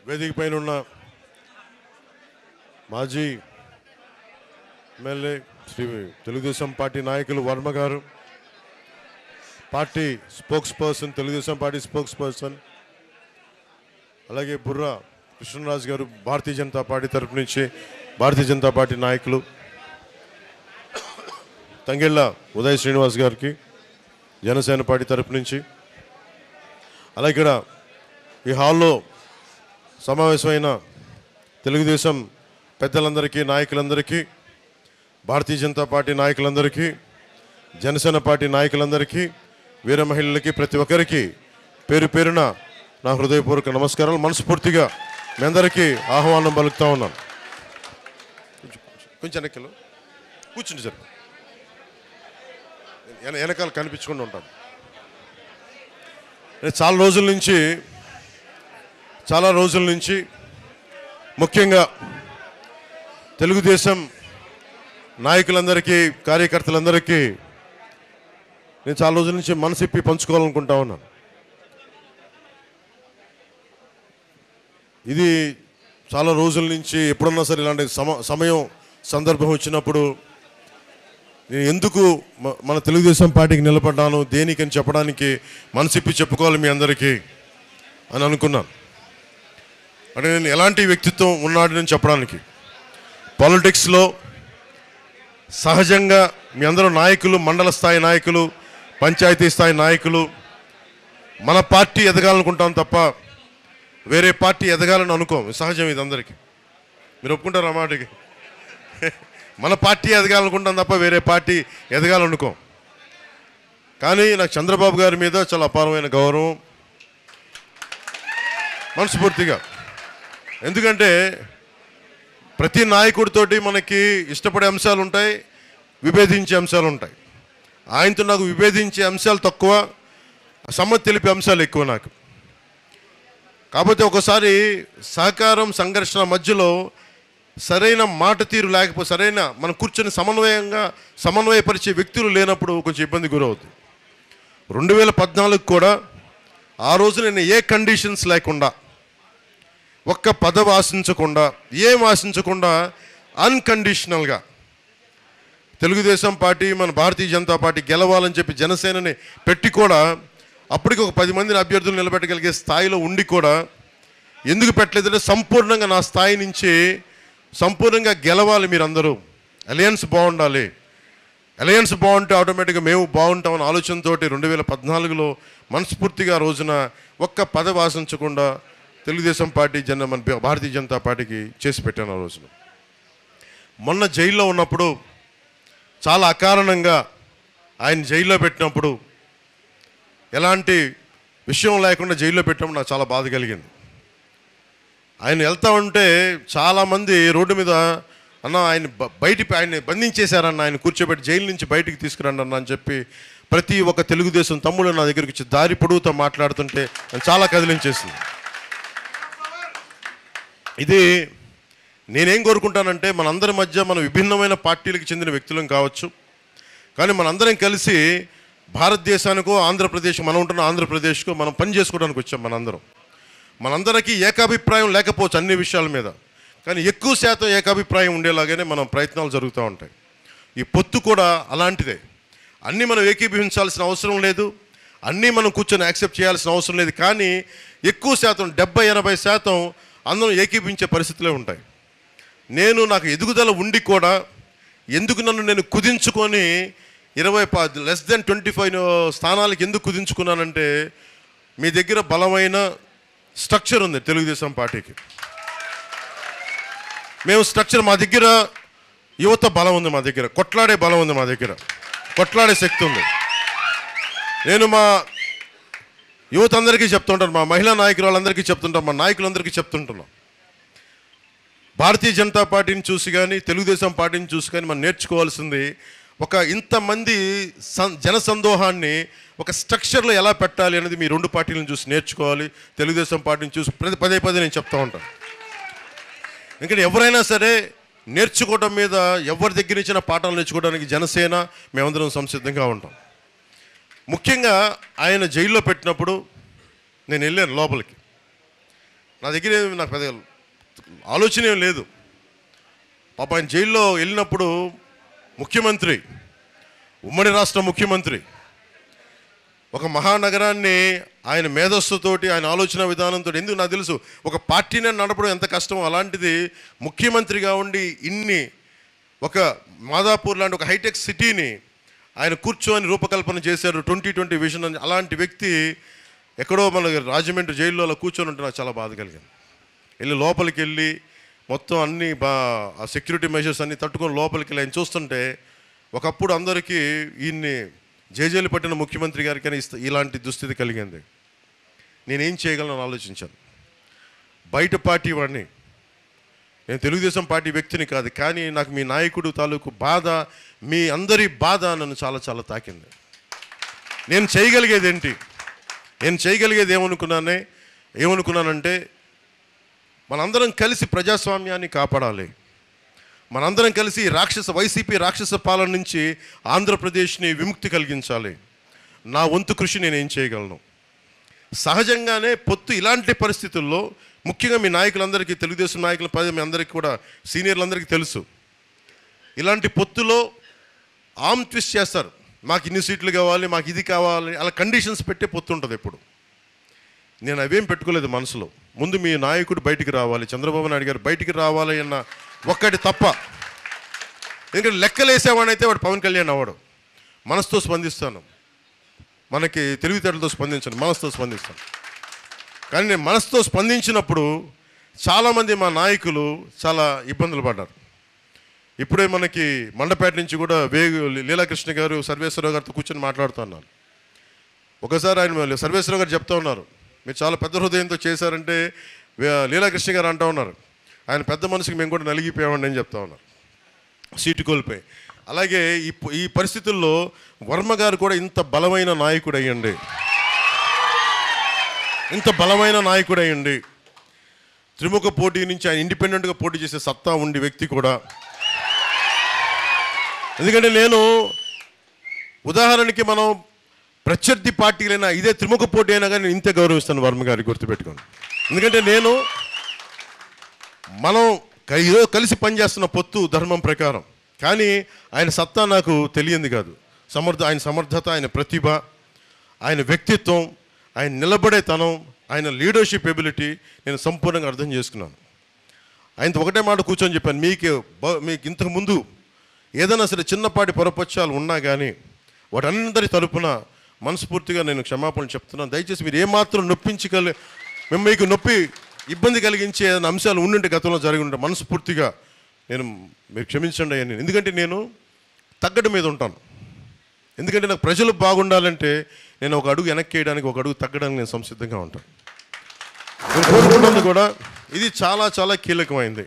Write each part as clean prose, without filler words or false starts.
వేదిక పైన ఉన్న మాజీ ఎమ్మెల్యే శ్రీ తెలుగుదేశం పార్టీ నాయకులు వర్మ గారు, party spokes person, Telugu Desam party spokes person, అలాగే బుర్రా కృష్ణరాజు గారు భారతీయ జనతా పార్టీ తరపు నుంచి భారతీయ జనతా పార్టీ నాయకులు, తంగెళ్ళ ఉదయ్ శ్రీనివాస్ గారికి జనసేన పార్టీ తరపు నుంచి, అలాగే ఇక్కడ ఈ హాల్లో సమావేశమైన తెలుగుదేశం పెద్దలందరికీ, నాయకులందరికీ, భారతీయ జనతా పార్టీ నాయకులందరికీ, జనసేన పార్టీ నాయకులందరికీ, వీర మహిళలకి, ప్రతి ఒక్కరికి పేరు పేరున నా హృదయపూర్వక నమస్కారాలు. మనస్ఫూర్తిగా మీ అందరికీ ఆహ్వానం పలుకుతా ఉన్నాను. కొంచెం వెనకలు కూర్చుండి సార్, వెనకాల కనిపించకుండా ఉంటాను. చాలా రోజుల నుంచి ముఖ్యంగా తెలుగుదేశం నాయకులందరికీ, కార్యకర్తలందరికీ నేను చాలా రోజుల నుంచి మనసిప్పి పంచుకోవాలనుకుంటా ఉన్నాను. ఇది చాలా రోజుల నుంచి ఎప్పుడన్నా సరే ఇలాంటి సమయం సందర్భం వచ్చినప్పుడు నేను ఎందుకు మన తెలుగుదేశం పార్టీకి నిలబడ్డాను, దేనికని చెప్పడానికి మనసిప్పి చెప్పుకోవాలి మీ అందరికీ అని అనుకున్నాను. అంటే నేను ఎలాంటి వ్యక్తిత్వం ఉన్నాడని చెప్పడానికి. పాలిటిక్స్లో సహజంగా మీ అందరూ నాయకులు, మండల స్థాయి నాయకులు, పంచాయతీ స్థాయి నాయకులు, మన పార్టీ ఎదగాలనుకుంటాం తప్ప వేరే పార్టీ ఎదగాలని అనుకోం. సహజం ఇది అందరికీ. మీరు ఒప్పుకుంటారు ఆ మాటకి? మన పార్టీ ఎదగాలనుకుంటాం తప్ప వేరే పార్టీ ఎదగాలనుకోం. కానీ నాకు చంద్రబాబు గారి మీద చాలా అపారమైన గౌరవం మనస్ఫూర్తిగా. ఎందుకంటే ప్రతి నాయకుడితోటి మనకి ఇష్టపడే అంశాలు ఉంటాయి, విభేదించే అంశాలు ఉంటాయి. ఆయనతో నాకు విభేదించే అంశాలు తక్కువ, సమ్మతి తెలిపే అంశాలు ఎక్కువ నాకు. కాకపోతే ఒకసారి సహకారం, సంఘర్షణ మధ్యలో సరైన మాట తీరు లేకపోతే, సరైన మనం కూర్చొని సమన్వయపరిచే వ్యక్తులు లేనప్పుడు కొంచెం ఇబ్బంది గురవుతుంది. 2014 కూడా ఆ రోజు నేను ఏ కండిషన్స్ లేకుండా, ఒక్క పదవి ఆశించకుండా, ఏం ఆశించకుండా అన్కండిషనల్గా తెలుగుదేశం పార్టీ, మన భారతీయ జనతా పార్టీ గెలవాలని చెప్పి జనసేనని పెట్టి కూడా, అప్పటికి ఒక 10 మందిని అభ్యర్థులు నిలబెట్టగలిగే స్థాయిలో ఉండి కూడా ఎందుకు పెట్టలేదంటే సంపూర్ణంగా నా స్థాయి నుంచి సంపూర్ణంగా గెలవాలి, మీరందరూ అలయన్స్ బాగుండాలి, అలయన్స్ బాగుంటే ఆటోమేటిక్గా మేము బాగుంటామన్న ఆలోచనతో 2014లో మనస్ఫూర్తిగా రోజున ఒక్క పదవి ఆశించకుండా తెలుగుదేశం పార్టీ మన భారతీయ జనతా పార్టీకి చేసి పెట్టాను. ఆ రోజున మొన్న జైల్లో ఉన్నప్పుడు చాలా అకారణంగా ఆయన జైల్లో పెట్టినప్పుడు, ఎలాంటి విషయం లేకుండా జైల్లో పెట్టినప్పుడు నాకు చాలా బాధ కలిగింది. ఆయన వెళ్తా ఉంటే చాలామంది రోడ్డు మీద అన్న ఆయన్ని బంధించేశారన్న, ఆయన కూర్చోబెట్టి జైలు నుంచి బయటికి తీసుకురండి అన్న అని చెప్పి ప్రతి ఒక్క తెలుగుదేశం తమ్ముడు నా దగ్గరికి వచ్చి దారి పొడుగుతో మాట్లాడుతుంటే చాలా కదిలించేసింది. ఇది నేనేం కోరుకుంటానంటే, మనందరి మధ్య మనం విభిన్నమైన పార్టీలకు చెందిన వ్యక్తులం కావచ్చు, కానీ మనందరం కలిసి భారతదేశానికో, ఆంధ్రప్రదేశ్, మనం ఉంటున్న ఆంధ్రప్రదేశ్కో మనం పని చేసుకోవడానికి వచ్చాం. మనందరికీ ఏకాభిప్రాయం లేకపోవచ్చు అన్ని విషయాల మీద, కానీ ఎక్కువ శాతం ఏకాభిప్రాయం ఉండేలాగానే మనం ప్రయత్నాలు జరుగుతూ ఉంటాయి. ఈ పొత్తు కూడా అలాంటిదే. అన్నీ మనం ఏకీభవించాల్సిన అవసరం లేదు, అన్నీ మనం కూర్చొని యాక్సెప్ట్ చేయాల్సిన అవసరం లేదు, కానీ ఎక్కువ శాతం 70-80% అందరం ఏకీభవించే పరిస్థితులే ఉంటాయి. నాకు ఎదుగుదల ఉండి కూడా ఎందుకు నన్ను నేను కుదించుకొని 25 స్థానాలకు ఎందుకు కుదించుకున్నానంటే, మీ దగ్గర బలమైన స్ట్రక్చర్ ఉంది తెలుగుదేశం పార్టీకి. మా దగ్గర యువత బలం ఉంది, మా దగ్గర కొట్లాడే బలం ఉంది, మా దగ్గర కొట్లాడే శక్తి ఉంది. నేను మా యువత అందరికీ చెప్తుంటాను, మా మహిళా నాయకులు వాళ్ళందరికీ చెప్తుంటాం, మా నాయకులందరికీ చెప్తుంటున్నాం, భారతీయ జనతా పార్టీని చూసి కానీ, తెలుగుదేశం పార్టీని చూసి కానీ మనం నేర్చుకోవాల్సింది, ఇంతమంది జనసందోహాన్ని ఒక స్ట్రక్చర్లో ఎలా పెట్టాలి అనేది మీ రెండు పార్టీలను చూసి నేర్చుకోవాలి. తెలుగుదేశం పార్టీని చూసి పదే నేను చెప్తూ ఉంటాను. ఎందుకంటే ఎవరైనా సరే నేర్చుకోవడం మీద, ఎవరి దగ్గర ఇచ్చిన పాఠాలు నేర్చుకోవడానికి జనసేన మేమందరం సంసిద్ధంగా ఉంటాం. ముఖ్యంగా ఆయన జైల్లో పెట్టినప్పుడు నేను వెళ్ళాను లోపలికి. నా దగ్గర నాకు పెద్ద ఆలోచన ఏం లేదు. పాప ఆయన జైల్లో వెళ్ళినప్పుడు ముఖ్యమంత్రి, ఉమ్మడి రాష్ట్ర ముఖ్యమంత్రి, ఒక మహానగరాన్ని ఆయన మేధస్సుతోటి, ఆయన ఆలోచన విధానంతో, ఎందుకు నాకు తెలుసు ఒక పార్టీని నడపడం ఎంత కష్టమో, అలాంటిది ముఖ్యమంత్రిగా ఉండి ఇన్ని ఒక మాదాపూర్ లాంటి ఒక హైటెక్ సిటీని ఆయన కూర్చొని రూపకల్పన చేశారు, 2020 విజన్ అని. అలాంటి వ్యక్తి ఎక్కడో మన రాజమండ్రి జైల్లో అలా కూర్చొని ఉంటే నాకు చాలా బాధ కలిగింది. వెళ్ళి లోపలికి వెళ్ళి మొత్తం అన్ని ఆ సెక్యూరిటీ మెజర్స్ అన్ని తట్టుకొని లోపలికి వెళ్ళి ఆయన చూస్తుంటే, ఒకప్పుడు అందరికీ ఈయన్ని జైలు పట్టిన ముఖ్యమంత్రి గారికి ఇలాంటి దుస్థితి కలిగింది. నేనేం చేయగలను ఆలోచించాను. బయట పార్టీ వాడిని, నేను తెలుగుదేశం పార్టీ వ్యక్తిని కాదు, కానీ నాకు మీ నాయకుడు తాలూకు బాధ, మీ అందరి బాధ నన్ను చాలా చాలా తాకింది. నేను చేయగలిగేది ఏంటి? నేను చేయగలిగేది ఏమనుకున్నానంటే మనందరం కలిసి ప్రజాస్వామ్యాన్ని కాపాడాలి. మనందరం కలిసి వైసీపీ రాక్షస పాలన నుంచి ఆంధ్రప్రదేశ్ని విముక్తి కలిగించాలి. నా వంతు కృషి నేనేం చేయగలను? సహజంగానే పొత్తు ఇలాంటి పరిస్థితుల్లో, ముఖ్యంగా మీ నాయకులందరికీ, తెలుగుదేశం నాయకుల మీ అందరికీ కూడా, సీనియర్లందరికీ తెలుసు, ఇలాంటి పొత్తులో ట్విస్ట్ చేస్తారు. మాకు ఇన్ని సీట్లు కావాలి, మాకు ఇది కావాలి, అలా కండిషన్స్ పెట్టే పొత్తు ఉంటుంది ఎప్పుడు. నేను అవేం పెట్టుకోలేదు మనసులో. ముందు మీ నాయకుడు బయటికి రావాలి, చంద్రబాబు నాయుడు గారు బయటికి రావాలి అన్న ఒక్కటి తప్ప. ఎందుకంటే లెక్కలేసేవాడైతే వాడు పవన్ కళ్యాణ్ అవ్వడు. మనసుతో స్పందిస్తాను, మనకి తెలివితేటలతో స్పందించను, మనసుతో స్పందిస్తాను. కానీ నేను మనసుతో స్పందించినప్పుడు చాలామంది మా నాయకులు చాలా ఇబ్బందులు పడ్డారు. ఇప్పుడే మనకి మండపేట నుంచి కూడా లీలాకృష్ణ గారు సర్వేశ్వరరావు గారితో కూర్చొని మాట్లాడుతున్నారు. ఒకసారి ఆయన సర్వేశ్వరరావు గారు చెప్తా ఉన్నారు, మీరు చాలా పెద్ద హృదయంతో చేశారంటే లీలాకృష్ణ గారు అంటూ ఉన్నారు, ఆయన పెద్ద మనసుకి మేము కూడా నలిగిపోయామండి అని చెప్తా ఉన్నారు, సీటు కోల్పోయి. అలాగే ఈ పరిస్థితుల్లో వర్మ గారు కూడా ఇంత బలమైన నాయకుడు అయ్యండి, త్రిముఖ పోటీ నుంచి ఆయన ఇండిపెండెంట్గా పోటీ చేసే సత్తా ఉండి వ్యక్తి కూడా. ఎందుకంటే నేను ఉదాహరణకి మనం ప్రత్యర్థి పార్టీలైనా ఇదే త్రిముఖ పోటీ అయినా కానీ ఇంతే గౌరవిస్తాను వర్మ గారికి, గుర్తుపెట్టుకోండి. ఎందుకంటే మనం ఈరోజు కలిసి పనిచేస్తున్న పొత్తు ధర్మం ప్రకారం, కానీ ఆయన సత్తా నాకు తెలియంది కాదు. ఆయన సమర్థత, ఆయన ప్రతిభ, ఆయన వ్యక్తిత్వం, ఆయన నిలబడేతనం, ఆయన లీడర్షిప్ ఎబిలిటీ నేను సంపూర్ణంగా అర్థం చేసుకున్నాను. ఆయనతో ఒకటే మాట కూర్చొని చెప్పాను, మీకు ఇంతకుముందు ఏదైనా సరే చిన్నపాటి పొరపక్షాలు ఉన్నా కానీ వాటందరి తరపున మనస్ఫూర్తిగా నేను క్షమాపణలు చెప్తున్నాను. దయచేసి మీరు ఏమాత్రం మీకు ఇబ్బంది కలిగించే ఏదైనా అంశాలు ఉండుంటే, గతంలో జరిగి ఉంటే మనస్ఫూర్తిగా మీరు క్షమించండి అని. ఎందుకంటే నేను తగ్గడం మీద ఉంటాను. ఎందుకంటే నాకు ప్రజలు బాగుండాలంటే నేను ఒక అడుగు వెనక్కి వేయడానికి, ఒక అడుగు తగ్గడానికి నేను సంసిద్ధంగా ఉంటాను. నేను కోరుకున్నది కూడా ఇది చాలా చాలా కీలకమైంది.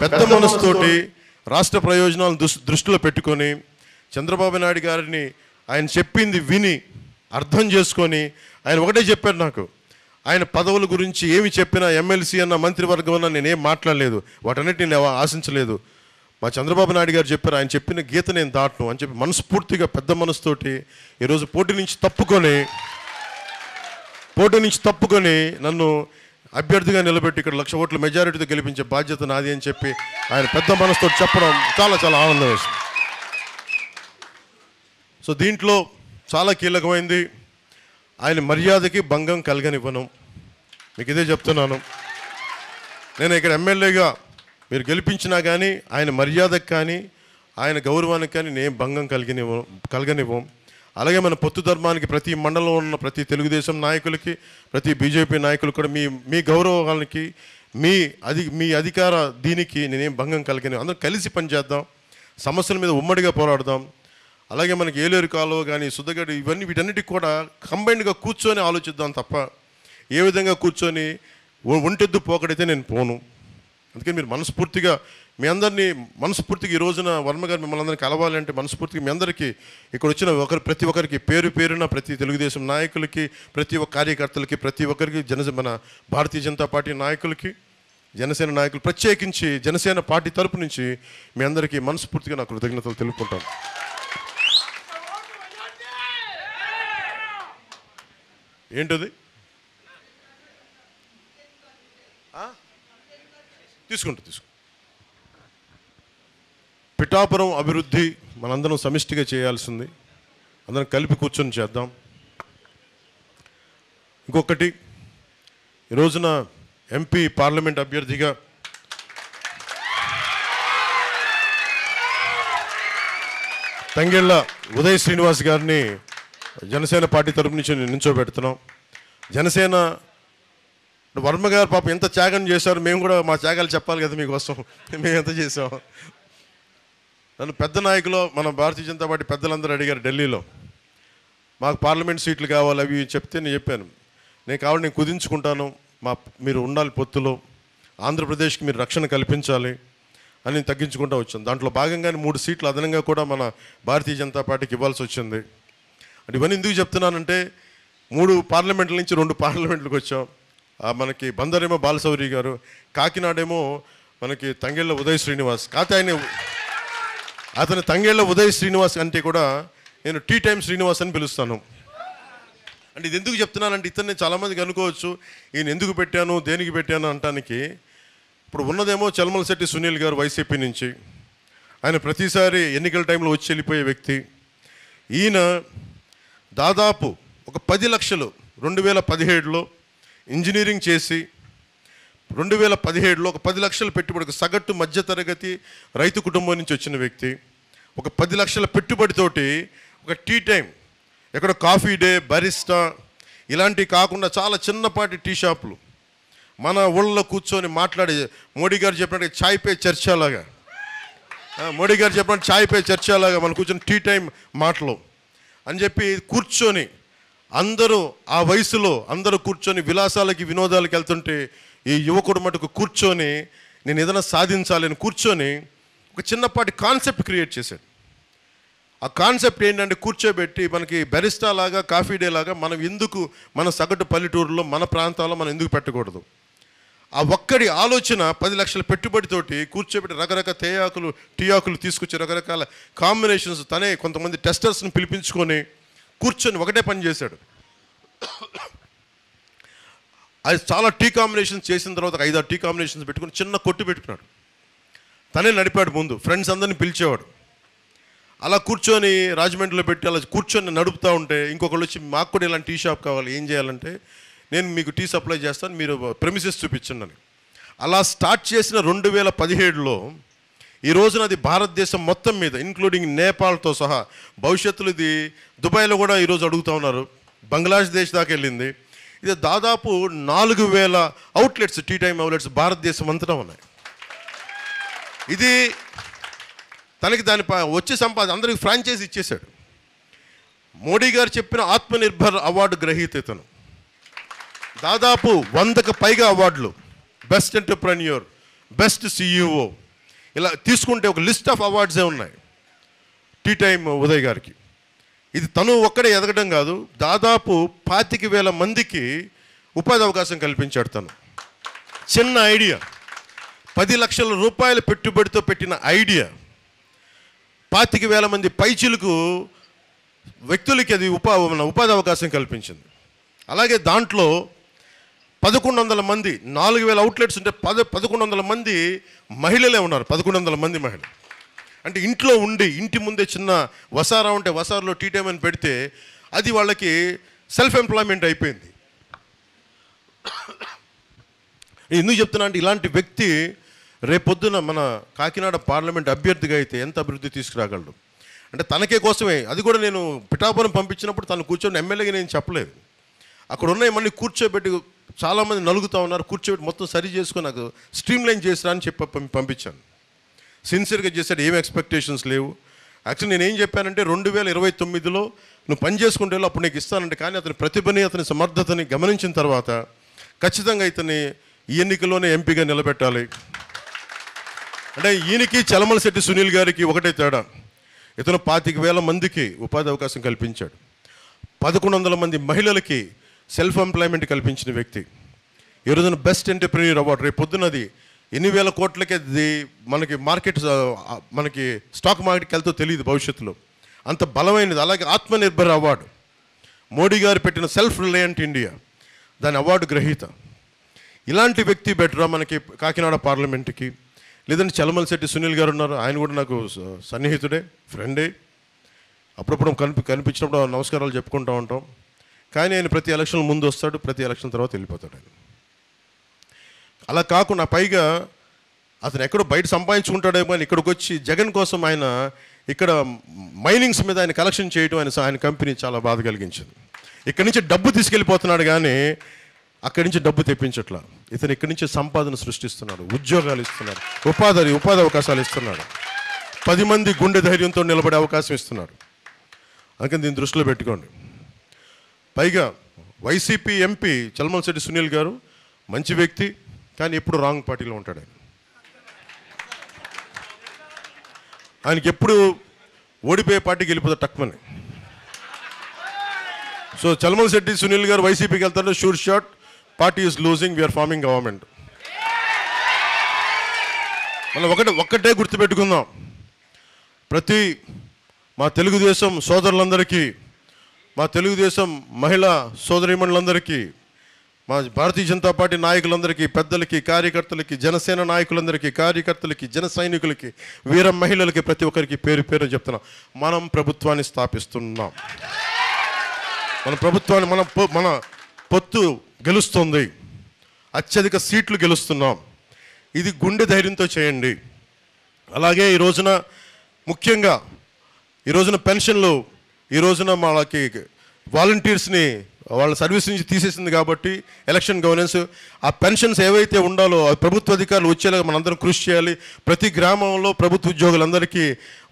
పెద్ద మనసుతోటి రాష్ట్ర ప్రయోజనాలను దృష్టిలో పెట్టుకొని చంద్రబాబు నాయుడు గారిని ఆయన చెప్పింది విని అర్థం చేసుకొని, ఆయన ఒకటే చెప్పారు నాకు, ఆయన పదవుల గురించి ఏమి చెప్పినా, ఎమ్మెల్సీ అన్న మంత్రివర్గం అన్న నేనేం మాట్లాడలేదు, వాటన్నిటిని నేను ఆశించలేదు. మా చంద్రబాబు నాయుడు గారు చెప్పారు, ఆయన చెప్పిన గీత నేను దాటను అని చెప్పి మనస్ఫూర్తిగా పెద్ద మనసుతోటి ఈరోజు పోటీ నుంచి తప్పుకొని నన్ను అభ్యర్థిగా నిలబెట్టి ఇక్కడ 1,00,000 ఓట్ల మెజారిటీతో గెలిపించే బాధ్యత నాది అని చెప్పి ఆయన పెద్ద మనసుతో చెప్పడం చాలా చాలా ఆనందం వేసింది. సో దీంట్లో చాలా కీలకమైంది, ఆయన మర్యాదకి భంగం కలగనివ్వను. మీకు ఇదే చెప్తున్నాను. నేను ఇక్కడ ఎమ్మెల్యేగా మీరు గెలిపించినా కానీ ఆయన మర్యాదకు కానీ ఆయన గౌరవానికి కానీ నేను భంగం కలగనివ్వం. అలాగే మన పొత్తు ధర్మానికి ప్రతి మండలంలో ఉన్న ప్రతి తెలుగుదేశం నాయకులకి, ప్రతి బీజేపీ నాయకులు కూడా మీ గౌరవానికి, మీ అధికార దీనికి నేనేం భంగం కలగని. అందరం కలిసి పనిచేద్దాం, సమస్యల మీద ఉమ్మడిగా పోరాడదాం. అలాగే మనకి ఏలేరు కాలువ కానీ, సుద్దగడ్డ, వీటన్నిటికి కూడా కంబైన్డ్గా కూర్చొని ఆలోచిద్దాం తప్ప ఏ విధంగా కూర్చొని ఒంటెద్దు పోకడైతే నేను పోను. అందుకని మీరు మనస్ఫూర్తిగా ఈ రోజున వర్మ గారు మిమ్మల్ని అందరినీ కలవాలంటే మనస్ఫూర్తిగా మీ అందరికీ ఇక్కడ వచ్చిన ప్రతి ఒక్కరికి పేరున ప్రతి తెలుగుదేశం నాయకులకి, ప్రతి ఒక్క కార్యకర్తలకి, ప్రతి ఒక్కరికి మన భారతీయ జనతా పార్టీ నాయకులకి, జనసేన నాయకులు, ప్రత్యేకించి జనసేన పార్టీ తరపు నుంచి మీ అందరికీ మనస్ఫూర్తిగా నా కృతజ్ఞతలు తెలుపుకుంటాను. ఏంటది? తీసుకుంటా. పిఠాపురం అభివృద్ధి మనందరం సమిష్టిగా చేయాల్సింది, అందరం కలిపి కూర్చొని చేద్దాం. ఇంకొకటి, ఈ రోజున ఎంపీ పార్లమెంట్ అభ్యర్థిగా తంగెళ్ళ ఉదయ్ శ్రీనివాస్ గారిని జనసేన పార్టీ తరపు నుంచి నిల్చోబెడుతున్నాం. జనసేన వర్మ గారు పాపం ఎంత త్యాగం చేశారు, మేము కూడా మా త్యాగాలు చెప్పాలి కదా మీకోసం. మేము ఎంత చేసాం. నన్ను పెద్ద నాయకులు మన భారతీయ జనతా పార్టీ పెద్దలందరూ అడిగారు ఢిల్లీలో, మాకు పార్లమెంట్ సీట్లు కావాలి అవి చెప్తే నేను చెప్పాను, నేను కావాలి నేను కుదించుకుంటాను, మీరు ఉండాలి పొత్తులో, ఆంధ్రప్రదేశ్కి మీరు రక్షణ కల్పించాలి అని తగ్గించుకుంటూ వచ్చాను. దాంట్లో భాగంగానే 3 సీట్లు అదనంగా కూడా మన భారతీయ జనతా పార్టీకి ఇవ్వాల్సి వచ్చింది. అంటే ఇవన్నీ ఎందుకు చెప్తున్నానంటే 3 పార్లమెంట్ల నుంచి 2 పార్లమెంట్లకు వచ్చాం. మనకి బందరేమో బాలశౌరి గారు, కాకినాడేమో మనకి తంగెళ్ళ ఉదయ్ శ్రీనివాస్. కాకపోతే అతని తంగెళ్ళ ఉదయ్ శ్రీనివాస్ అంటే కూడా నేను టీ టైమ్ శ్రీనివాస్ అని పిలుస్తాను. అంటే ఇది ఎందుకు చెప్తున్నానంటే ఇతన్ని చాలామందికి అనుకోవచ్చు ఈయన ఎందుకు పెట్టాను దేనికి పెట్టాను అంటానికి. ఇప్పుడు ఉన్నదేమో చల్మలశెట్టి సునీల్ గారు వైసీపీ నుంచి, ఆయన ప్రతిసారి ఎన్నికల టైంలో వచ్చి వెళ్ళిపోయే వ్యక్తి. ఈయన దాదాపు ఒక 10 లక్షలు 2017లో ఇంజనీరింగ్ చేసి 2017లో ఒక 10 లక్షల పెట్టుబడి, సగటు మధ్యతరగతి రైతు కుటుంబం నుంచి వచ్చిన వ్యక్తి. ఒక 10 లక్షల పెట్టుబడితోటి ఒక టీ టైం, ఎక్కడ కాఫీ డే, బరిస్టా ఇలాంటివి కాకుండా చాలా చిన్నపాటి టీ షాపులు మన ఊళ్ళలో కూర్చొని మాట్లాడే, మోడీ గారు చెప్పినట్టు చాయ్ పే చర్చలాగా, మోడీ గారు చెప్పినట్టు చాయ్ పే చర్చలాగా మనం కూర్చొని టీ టైం మాటలు అని చెప్పి కూర్చొని అందరూ ఆ వయసులో అందరూ కూర్చొని విలాసాలకి వినోదాలకి వెళ్తుంటే ఈ యువకుడు మటుకు కూర్చొని నేను ఏదైనా సాధించాలని కూర్చొని ఒక చిన్నపాటి కాన్సెప్ట్ క్రియేట్ చేశాడు. ఆ కాన్సెప్ట్ ఏంటంటే కూర్చోబెట్టి మనకి బెరిస్టా లాగా కాఫీ డే లాగా మనం ఎందుకు మన సగటు పల్లెటూరులో మన ప్రాంతాల్లో మనం ఎందుకు పెట్టకూడదు. ఆ ఒక్కడి ఆలోచన 10 లక్షల పెట్టుబడితోటి కూర్చోబెట్టి రకరకాల టీ ఆకులు తీసుకొచ్చి రకరకాల కాంబినేషన్స్ తనే కొంతమంది టెస్టర్స్ని పిలిపించుకొని కూర్చొని ఒకటే పని చేశాడు. అది చాలా టీ కాంబినేషన్స్ చేసిన తర్వాత 5-6 టీ కాంబినేషన్స్ పెట్టుకుని చిన్న కొట్టు పెట్టుకున్నాడు. తనే నడిపాడు, ముందు ఫ్రెండ్స్ అందరిని పిలిచేవాడు. అలా కూర్చొని రాజమండ్రిలో పెట్టి అలా కూర్చొని నడుపుతూ ఉంటే ఇంకొకళ్ళు వచ్చి మాకు కూడా ఇలాంటి టీ షాప్ కావాలి, ఏం చేయాలంటే నేను మీకు టీ సప్లై చేస్తాను, మీరు ప్రెమిసెస్ చూపించండి అని. అలా స్టార్ట్ చేసిన 2017లో ఈ రోజున అది భారతదేశం మొత్తం మీద ఇంక్లూడింగ్ నేపాల్తో సహా, భవిష్యత్తులో ఇది దుబాయ్లో కూడా ఈరోజు అడుగుతూ ఉన్నారు, బంగ్లాదేశ్ దాకా వెళ్ళింది. ఇది దాదాపు 4000 అవుట్లెట్స్, టీ టైమ్ అవుట్లెట్స్ భారతదేశం అంతటా ఉన్నాయి. ఇది తనకి దాని వచ్చే అందరికి ఫ్రాంచైజ్ ఇచ్చేశాడు. మోడీ గారు చెప్పిన ఆత్మనిర్భర్ అవార్డు గ్రహీత ఇతను. దాదాపు 100కు పైగా అవార్డులు, బెస్ట్ ఎంటర్ప్రెన్యూర్, బెస్ట్ సిఇఓ, ఇలా తీసుకుంటే ఒక లిస్ట్ ఆఫ్ అవార్డ్సే ఉన్నాయి టీ టైమ్ ఉదయ్ గారికి. ఇది తను ఒక్కడే ఎదగడం కాదు, దాదాపు 25,000 మందికి ఉపాధి అవకాశం కల్పించాడు తను. చిన్న ఐడియా, 10 లక్షల రూపాయల పెట్టుబడితో పెట్టిన ఐడియా 25,000 మంది పైచిలకు వ్యక్తులకి అది ఉపాధి అవకాశం కల్పించింది. అలాగే దాంట్లో 1100 మంది, 4000 అవుట్లెట్స్ ఉంటే 1100 మంది మహిళలే ఉన్నారు. 1100 మంది మహిళలు అంటే ఇంట్లో ఉండి ఇంటి ముందే చిన్న వసారా ఉంటే వసారాలో టీ టైమ్ అని పెడితే అది వాళ్ళకి సెల్ఫ్ ఎంప్లాయ్మెంట్ అయిపోయింది. ఎందుకు చెప్తున్నా అంటే ఇలాంటి వ్యక్తి రేపొద్దున మన కాకినాడ పార్లమెంట్ అభ్యర్థిగా అయితే ఎంత అభివృద్ధి తీసుకురాగలడు అంటే తనకే కోసమే. అది కూడా నేను పిఠాపురం పంపించినప్పుడు తను కూర్చొని ఎమ్మెల్యేగా నేను చెప్పలేదు, అక్కడ ఉన్నాయి మళ్ళీ కూర్చోబెట్టి చాలామంది నలుగుతూ ఉన్నారు, కూర్చోబెట్టి మొత్తం సరి చేసుకొని నాకు స్ట్రీమ్లైన్ చేసిరా అని చెప్పి పంపించాను. సిన్సియర్గా చేశాడు, ఏం ఎక్స్పెక్టేషన్స్ లేవు. యాక్చువల్లీ నేను ఏం చెప్పానంటే 2029లో నువ్వు పని చేసుకుంటే అప్పుడు నీకు ఇస్తానంటే, కానీ అతని ప్రతిభని అతని సమర్థతని గమనించిన తర్వాత ఖచ్చితంగా ఇతన్ని ఈ ఎన్నికల్లోనే ఎంపీగా నిలబెట్టాలి. అంటే ఈయనకి చలమలశెట్టి సునీల్ గారికి ఒకటే తేడా, ఇతను 25,000 మందికి ఉపాధి అవకాశం కల్పించాడు, 1100 మంది మహిళలకి సెల్ఫ్ ఎంప్లాయ్మెంట్ కల్పించిన వ్యక్తి. ఈ రోజున బెస్ట్ ఎంటర్ప్రెన్యూర్ అవార్డు రేపు పొద్దున్నది ఎన్ని వేల కోట్లకి అది మనకి మార్కెట్, మనకి స్టాక్ మార్కెట్కి వెళ్తే తెలియదు భవిష్యత్తులో, అంత బలమైనది. అలాగే ఆత్మనిర్భర్ అవార్డు మోడీ గారు పెట్టిన సెల్ఫ్ రిలయంట్ ఇండియా, దాని అవార్డు గ్రహీత. ఇలాంటి వ్యక్తి బెటరా మనకి కాకినాడ పార్లమెంట్కి? లేదంటే చలమలశెట్టి సునీల్ గారు ఉన్నారు, ఆయన కూడా నాకు సన్నిహితుడే, ఫ్రెండే. అప్పుడప్పుడు కనిపించినప్పుడు నమస్కారాలు చెప్పుకుంటూ ఉంటాం. కానీ ఆయన ప్రతి ఎలక్షన్ ముందు వస్తాడు, ప్రతి ఎలక్షన్ తర్వాత వెళ్ళిపోతాడు ఆయన. అలా కాకుండా పైగా అతను ఎక్కడో బయట సంపాదించుకుంటాడేమో అని ఇక్కడికి వచ్చి జగన్ కోసం ఆయన ఇక్కడ మైనింగ్స్ మీద ఆయన కలెక్షన్ చేయడం ఆయన కంపెనీ చాలా బాధ కలిగించింది. ఇక్కడి నుంచి డబ్బు తీసుకెళ్ళిపోతున్నాడు కానీ అక్కడి నుంచి డబ్బు తెప్పించట్లా. ఇతను ఇక్కడి నుంచి సంపాదన సృష్టిస్తున్నాడు, ఉద్యోగాలు ఇస్తున్నాడు, ఉపాధి అవకాశాలు ఇస్తున్నాడు, 10 మంది గుండె ధైర్యంతో నిలబడే అవకాశం ఇస్తున్నాడు. అందుకని దీన్ని దృష్టిలో పెట్టుకోండి. పైగా వైసీపీ ఎంపీ చలమలశెట్టి సునీల్ గారు మంచి వ్యక్తి, కానీ ఎప్పుడు రాంగ్ పార్టీలో ఉంటాడు ఆయనకి ఎప్పుడు ఓడిపోయే పార్టీకి వెళ్ళిపోతాడు టక్మని. సో చలమలశెట్టి సునీల్ గారు వైసీపీకి వెళ్తారు, sure shot party is losing, we are forming government. మనం ఒక్కటే గుర్తుపెట్టుకుందాం. ప్రతి మా తెలుగుదేశం సోదరులందరికీ, మా తెలుగుదేశం మహిళా సోదరీమణులందరికీ, మా భారతీయ జనతా పార్టీ నాయకులందరికీ, పెద్దలకి, కార్యకర్తలకి, జనసేన నాయకులందరికీ, కార్యకర్తలకి, జన సైనికులకి, వీర మహిళలకి, ప్రతి ఒక్కరికి పేరు పేరు చెప్తున్నాం. మనం ప్రభుత్వాన్ని స్థాపిస్తున్నాం. మన ప్రభుత్వాన్ని మన పొత్తు గెలుస్తుంది, అత్యధిక సీట్లు గెలుస్తున్నాం. ఇది గుండె ధైర్యంతో చేయండి. అలాగే ఈ రోజున ముఖ్యంగా ఈ రోజున పెన్షన్లు, ఈ రోజున వాళ్ళకి వాలంటీర్స్ని వాళ్ళ సర్వీస్ నుంచి తీసేసింది కాబట్టి ఎలక్షన్ గవర్నెన్స్, ఆ పెన్షన్స్ ఏవైతే ఉండాలో ఆ ప్రభుత్వ అధికారులు వచ్చేలాగా మనందరం కృషి చేయాలి. ప్రతి గ్రామంలో ప్రభుత్వ ఉద్యోగులందరికీ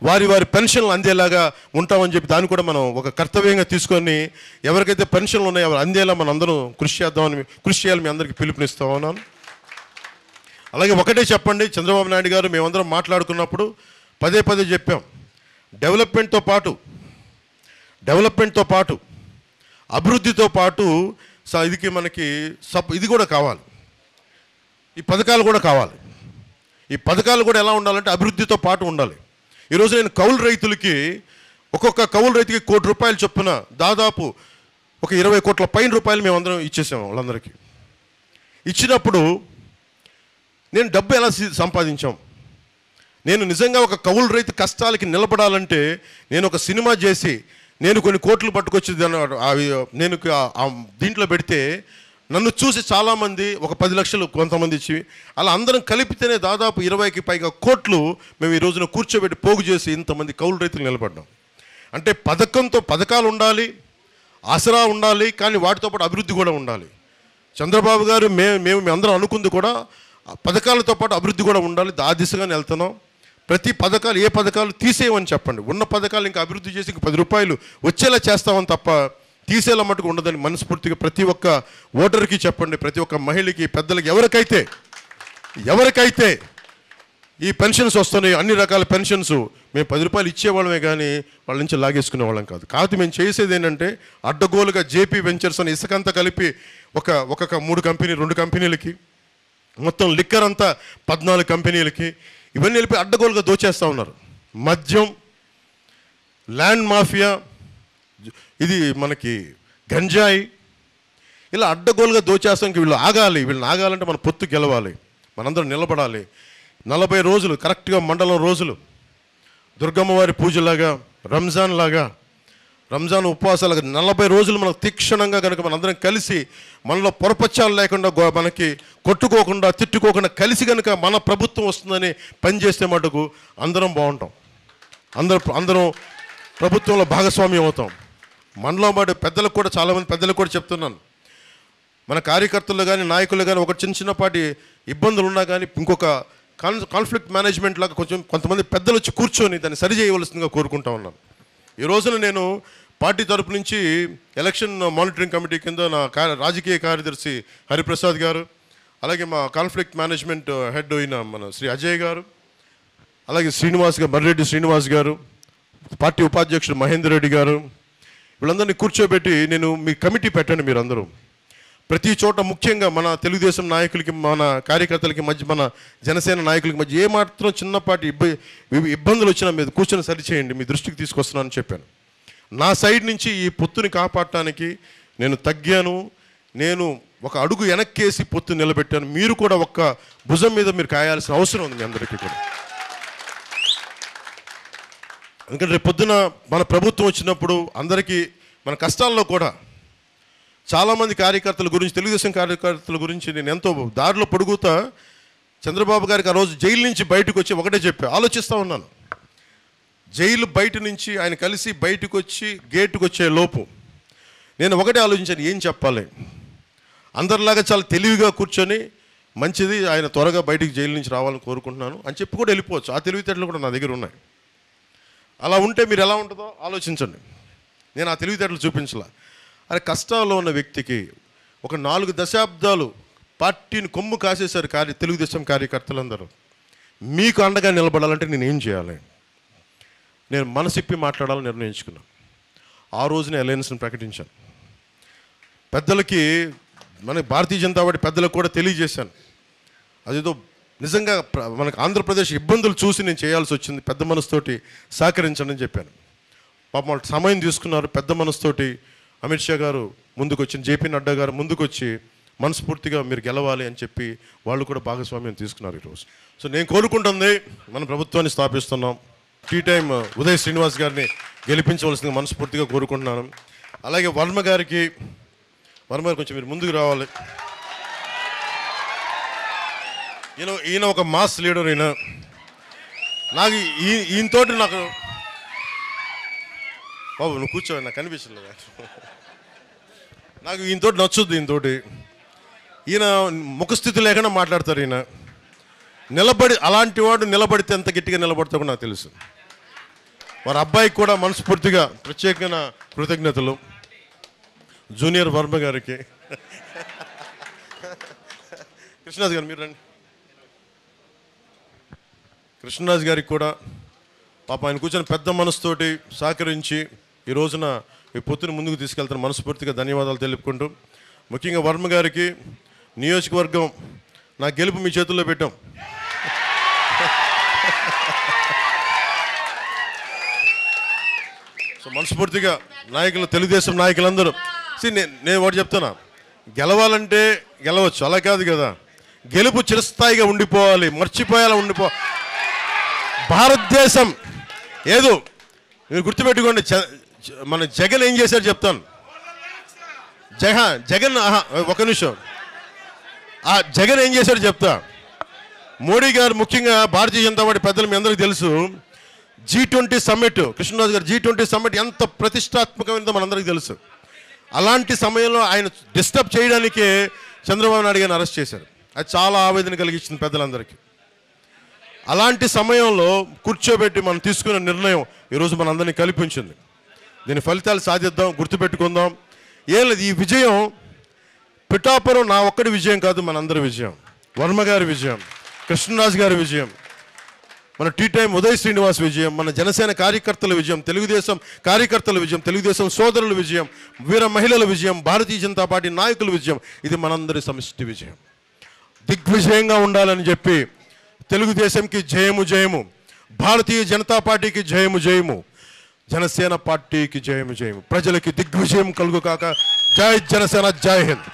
వారి పెన్షన్లు అందేలాగా ఉంటామని చెప్పి దాన్ని కూడా మనం ఒక కర్తవ్యంగా తీసుకొని ఎవరికైతే పెన్షన్లు ఉన్నాయో అవి అందేలా మనం అందరం కృషి చేయాలి. మీ అందరికీ పిలుపునిస్తా ఉన్నాను. అలాగే ఒకటే చెప్పండి, చంద్రబాబు నాయుడు గారు మేమందరం మాట్లాడుకున్నప్పుడు పదే చెప్పాం, డెవలప్మెంట్తో పాటు అభివృద్ధితో పాటు మనకి ఇది కూడా కావాలి, ఈ పథకాలు కూడా కావాలి. ఈ పథకాలు కూడా ఎలా ఉండాలంటే అభివృద్ధితో పాటు ఉండాలి. ఈరోజు నేను కౌలు రైతులకి, ఒక్కొక్క కౌలు రైతుకి ₹1 కోటి చొప్పున దాదాపు ఒక 20 కోట్ల పైన రూపాయలు మేమందరం ఇచ్చేసాము వాళ్ళందరికీ. ఇచ్చినప్పుడు నేను డబ్బు ఎలా సంపాదించాం? నేను నిజంగా ఒక కౌలు రైతు కష్టాలకి నిలబడాలంటే నేను ఒక సినిమా చేసి నేను కొన్ని కోట్లు పట్టుకొచ్చి నేను దీంట్లో పెడితే నన్ను చూసి చాలామంది ఒక 10 లక్షలు కొంతమంది ఇచ్చి అలా అందరం కలిపితేనే దాదాపు 20కి పైగా కోట్లు మేము ఈ రోజున కూర్చోబెట్టి పోగు చేసి ఇంతమంది కౌలు రైతులు నిలబడ్డాం. అంటే పథకాలు ఉండాలి, ఆసరా ఉండాలి, కానీ వాటితో పాటు అభివృద్ధి కూడా ఉండాలి. చంద్రబాబు గారు మేము అందరం అనుకుంది కూడా పథకాలతో పాటు అభివృద్ధి కూడా ఉండాలి. ఆ దిశగానే వెళ్తున్నాం. ప్రతి ఏ పథకాలు తీసేయమని చెప్పండి. ఉన్న పథకాలు ఇంకా అభివృద్ధి చేసి ఇంక ₹10 వచ్చేలా చేస్తామని తప్ప తీసేలా మటుకు ఉండదని మనస్ఫూర్తిగా ప్రతి ఒక్క ఓటర్కి చెప్పండి. ప్రతి ఒక్క మహిళకి, పెద్దలకి, ఎవరికైతే ఈ పెన్షన్స్ వస్తున్నాయి, అన్ని రకాల పెన్షన్స్ మేము ₹10 ఇచ్చేవాళ్ళమే కానీ వాళ్ళ నుంచి లాగేసుకునే వాళ్ళం కాదు. కాబట్టి మేము చేసేది ఏంటంటే అడ్డగోలుగా జేపీ వెంచర్స్ అని ఇసుకంతా కలిపి ఒక 3 కంపెనీ 2 కంపెనీలకి, మొత్తం లిక్కర్ అంతా 14 కంపెనీలకి, ఇవన్నీ వెళ్ళి అడ్డగోలుగా దోచేస్తూ ఉన్నారు. మద్యం, ల్యాండ్ మాఫియా, ఇది మనకి గంజాయి, ఇలా అడ్డగోలుగా దోచేస్తానికి వీళ్ళని ఆగాలంటే మన పొత్తు గెలవాలి, మనందరం నిలబడాలి. 40 రోజులు కరెక్ట్గా మండలం రోజులు దుర్గమ్మవారి పూజలాగా, రంజాన్ ఉపవాసాలుగా 40 రోజులు మనకు తీక్షణంగా కనుక మనందరం కలిసి మనలో పొరపచ్చాలు లేకుండా మనకి కొట్టుకోకుండా తిట్టుకోకుండా కలిసి కనుక మన ప్రభుత్వం వస్తుందని పనిచేస్తే మటుకు అందరం బాగుంటాం. అందరం ప్రభుత్వంలో భాగస్వామ్యం అవుతాం. మనలో మాట పెద్దలకు కూడా, చాలామంది పెద్దలకు కూడా చెప్తున్నాను, మన కార్యకర్తలు కానీ నాయకులు కానీ ఒక చిన్నపాటి ఇబ్బందులు ఉన్నా కానీ ఇంకొక కాన్ఫ్లిక్ట్ మేనేజ్మెంట్ లాగా కొంతమంది పెద్దలు వచ్చి కూర్చొని దాన్ని సరి చేయవలసిందిగా కోరుకుంటా ఉన్నాను. ఈ రోజున నేను పార్టీ తరపు నుంచి ఎలక్షన్ మానిటరింగ్ కమిటీ కింద నా రాజకీయ కార్యదర్శి హరిప్రసాద్ గారు, అలాగే మా కాన్ఫ్లిక్ట్ మేనేజ్మెంట్ హెడ్ అయిన మన శ్రీ అజయ్ గారు, అలాగే మర్రెడ్డి శ్రీనివాస్ గారు, పార్టీ ఉపాధ్యక్షుడు మహేందర్ రెడ్డి గారు, వీళ్ళందరినీ కూర్చోబెట్టి నేను మీ కమిటీ పెట్టండి. మీరందరూ ప్రతి చోట, ముఖ్యంగా మన తెలుగుదేశం నాయకులకి, మన కార్యకర్తలకి మధ్య, మన జనసేన నాయకులకి మధ్య ఏమాత్రం చిన్నపాటి ఇబ్బందులు వచ్చినా మీద కూర్చొని సరిచేయండి, మీ దృష్టికి తీసుకొస్తున్నానని చెప్పాను. నా సైడ్ నుంచి ఈ పొత్తుని కాపాడటానికి నేను తగ్గాను. నేను ఒక అడుగు వెనక్కేసి పొత్తు నిలబెట్టాను. మీరు కూడా ఒక్క భుజం మీద మీరు కాయాల్సిన అవసరం ఉంది మీ అందరికీ కూడా. ఎందుకంటే రేపు పొద్దున మన ప్రభుత్వం వచ్చినప్పుడు అందరికీ మన కష్టాల్లో కూడా చాలామంది కార్యకర్తల గురించి, తెలుగుదేశం కార్యకర్తల గురించి నేను ఎంతో దారిలో పొడుగుతా చంద్రబాబు గారికి ఆ రోజు జైలు నుంచి బయటకు వచ్చి ఒకటే చెప్పా, ఆలోచిస్తూ ఉన్నాను. జైలు బయట నుంచి ఆయన కలిసి బయటకు వచ్చి గేటుకు వచ్చే లోపు నేను ఒకటే ఆలోచించాను, ఏం చెప్పాలి. అందరిలాగా చాలా తెలివిగా కూర్చొని మంచిది, ఆయన త్వరగా బయటికి జైలు నుంచి రావాలని కోరుకుంటున్నాను అని చెప్పి కూడా వెళ్ళిపోవచ్చు. ఆ తెలివితేటలు కూడా నా దగ్గర ఉన్నాయి. అలా ఉంటే మీరు ఎలా ఉంటుందో ఆలోచించండి. నేను ఆ తెలివితేటలు చూపించలా. అరే, కష్టాల్లో ఉన్న వ్యక్తికి ఒక 4 దశాబ్దాలు పార్టీని కొమ్ము కాసేశారు తెలుగుదేశం కార్యకర్తలందరూ. మీకు అండగా నిలబడాలంటే నేను ఏం చేయాలి? నేను మనసిప్పి మాట్లాడాలని నిర్ణయించుకున్నాను. ఆ రోజునే అలయన్స్ని ప్రకటించాను. పెద్దలకి, మన భారతీయ జనతా పార్టీ పెద్దలకు కూడా తెలియజేశాను. అదేదో నిజంగా మనకు ఆంధ్రప్రదేశ్ ఇబ్బందులు చూసి నేను చేయాల్సి వచ్చింది, పెద్ద మనసుతోటి సహకరించండి అని చెప్పాను. పాపం వాళ్ళు సమయం తీసుకున్నారు. పెద్ద మనసుతోటి అమిత్ షా గారు ముందుకు వచ్చి, జేపీ నడ్డా గారు ముందుకు వచ్చి మనస్ఫూర్తిగా మీరు గెలవాలి అని చెప్పి వాళ్ళు కూడా భాగస్వామ్యం తీసుకున్నారు ఈరోజు. సో నేను కోరుకుంటుంది, మన ప్రభుత్వాన్ని స్థాపిస్తున్నాం. టీ టైం ఉదయ్ శ్రీనివాస్ గారిని గెలిపించవలసిందిగా మనస్ఫూర్తిగా కోరుకుంటున్నాను. అలాగే వర్మ గారు కొంచెం మీరు ముందుకు రావాలి. ఈయన ఒక మాస్ లీడర్. నాకు ఈయనతోటి నాకు బాబు నువ్వు కూర్చో, నాకు కనిపించలేదు. నాకు ఈయనతోటి నచ్చుద్ది. ఈయన ముఖస్థితి లేకుండా మాట్లాడతారు. ఈయన అలాంటి వాడు నిలబడితే ఎంత గట్టిగా నిలబడతాడో నాకు తెలుసు. వారి అబ్బాయికి కూడా మనస్ఫూర్తిగా ప్రత్యేకమైన కృతజ్ఞతలు. జూనియర్ వర్మ గారికి. కృష్ణరాజు గారు మీరు రండి. కృష్ణరాజు గారికి కూడా పాప ఆయన కూర్చొని పెద్ద మనసుతోటి సహకరించి ఈ రోజున ఈ పొత్తుని ముందుకు తీసుకెళ్తాను. మనస్ఫూర్తిగా ధన్యవాదాలు తెలుపుకుంటూ, ముఖ్యంగా వర్మ గారికి, నియోజకవర్గం నా గెలుపు మీ చేతుల్లో పెట్టాం. సో మనస్ఫూర్తిగా నాయకులు, తెలుగుదేశం నాయకులందరూ నేను ఒకటి చెప్తున్నా, గెలవాలంటే గెలవచ్చు, అలా కాదు కదా. గెలుపు చిరస్థాయిగా ఉండిపోవాలి, మర్చిపోయేలా భారతదేశం ఏదో మీరు గుర్తుపెట్టుకోండి. మన జగన్ ఏం చేశారు చెప్తాను. జగన్ ఒక నిమిషం, ఆ జగన్ ఏం చేశాడు చెప్తా. మోడీ గారు, ముఖ్యంగా భారతీయ జనతా పార్టీ పెద్దలు మీ అందరికీ తెలుసు, G20 సమ్మిట్, కృష్ణరాజు గారు G20 సమ్మిట్ ఎంత ప్రతిష్టాత్మకమైనదో మనందరికీ తెలుసు. అలాంటి సమయంలో ఆయన డిస్టర్బ్ చేయడానికే చంద్రబాబు నాయుడు గారిని అరెస్ట్ చేశారు. అది చాలా ఆవేదన కలిగించింది పెద్దలందరికీ. అలాంటి సమయంలో కూర్చోబెట్టి మనం తీసుకున్న నిర్ణయం ఈరోజు మనందరినీ కల్పించింది. దీని ఫలితాలు సాధిద్దాం, గుర్తుపెట్టుకుందాం. ఏం లేదు, ఈ విజయం పిఠాపురం నా ఒక్కడి విజయం కాదు, మనందరి విజయం. వర్మ గారి విజయం, కృష్ణరాజు గారి విజయం, మన టీ టైం ఉదయ్ శ్రీనివాస్ విజయం, మన జనసేన కార్యకర్తల విజయం, తెలుగుదేశం కార్యకర్తల విజయం, తెలుగుదేశం సోదరుల విజయం, వీర మహిళల విజయం, భారతీయ జనతా పార్టీ నాయకుల విజయం. ఇది మనందరి సమిష్టి విజయం. దిగ్విజయంగా ఉండాలని చెప్పి తెలుగుదేశంకి జయము జయము, భారతీయ జనతా పార్టీకి జయము జయము, జనసేన పార్టీకి జయము జయము, ప్రజలకి దిగ్విజయం కలుగుకాక. జై జనసేన, జై హింద్.